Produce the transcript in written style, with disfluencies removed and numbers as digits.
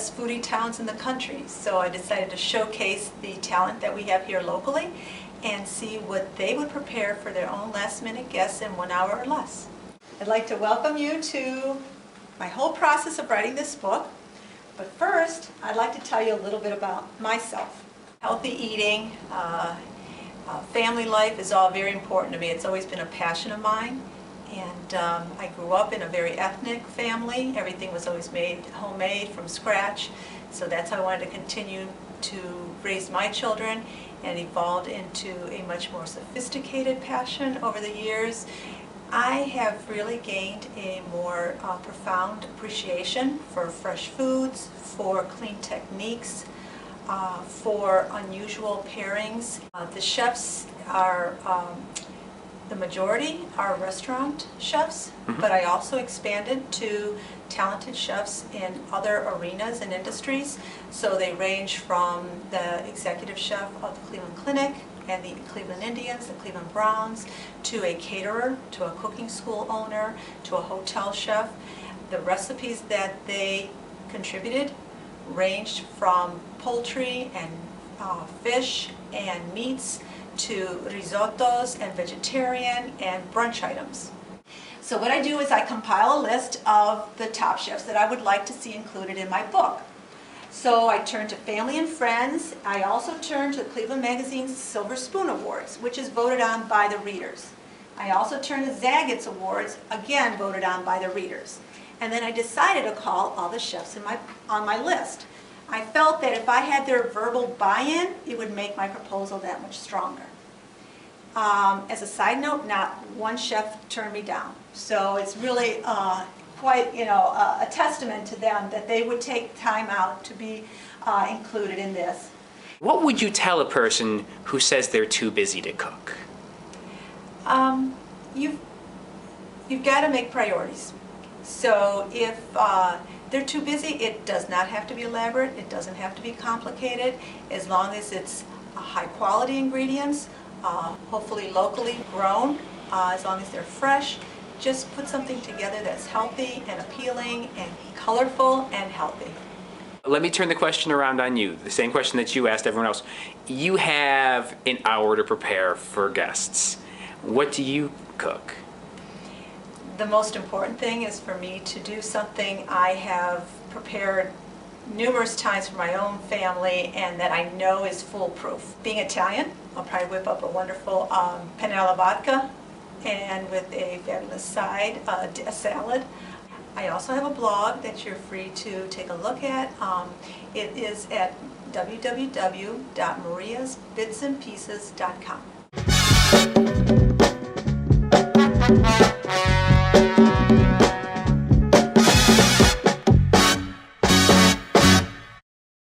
best foodie towns in the country. So I decided to showcase the talent that we have here locally and see what they would prepare for their own last-minute guests in 1 hour or less. I'd like to welcome you to my whole process of writing this book. But first, I'd like to tell you a little bit about myself. Healthy eating, family life is all very important to me. It's always been a passion of mine. And I grew up in a very ethnic family. Everything was always made homemade from scratch. So that's how I wanted to continue to raise my children, and evolved into a much more sophisticated passion over the years. I have really gained a more profound appreciation for fresh foods, for clean techniques, for unusual pairings. The chefs are, the majority are restaurant chefs, but I also expanded to talented chefs in other arenas and industries. So they range from the executive chef of the Cleveland Clinic and the Cleveland Indians, the Cleveland Browns, to a caterer, to a cooking school owner, to a hotel chef. The recipes that they contributed ranged from poultry and fish and meats to risottos and vegetarian and brunch items. So what I do is I compile a list of the top chefs that I would like to see included in my book. So I turn to family and friends. I also turn to Cleveland Magazine's Silver Spoon Awards, which is voted on by the readers. I also turn to Zagat's Awards, again voted on by the readers. And then I decided to call all the chefs on my list. I felt that if I had their verbal buy-in, it would make my proposal that much stronger. As a side note, not one chef turned me down. So it's really quite, a testament to them that they would take time out to be included in this. What would you tell a person who says they're too busy to cook? You've got to make priorities. So if they're too busy, it does not have to be elaborate, it doesn't have to be complicated, as long as it's high quality ingredients, hopefully locally grown, as long as they're fresh. Just put something together that's healthy and appealing and colorful and healthy. Let me turn the question around on you, the same question that you asked everyone else. You have an hour to prepare for guests. What do you cook? The most important thing is for me to do something I have prepared numerous times for my own family and that I know is foolproof. Being Italian, I'll probably whip up a wonderful penne alla vodka, and with a fabulous side, a salad. I also have a blog that you're free to take a look at. It is at www.mariasbitsandpieces.com.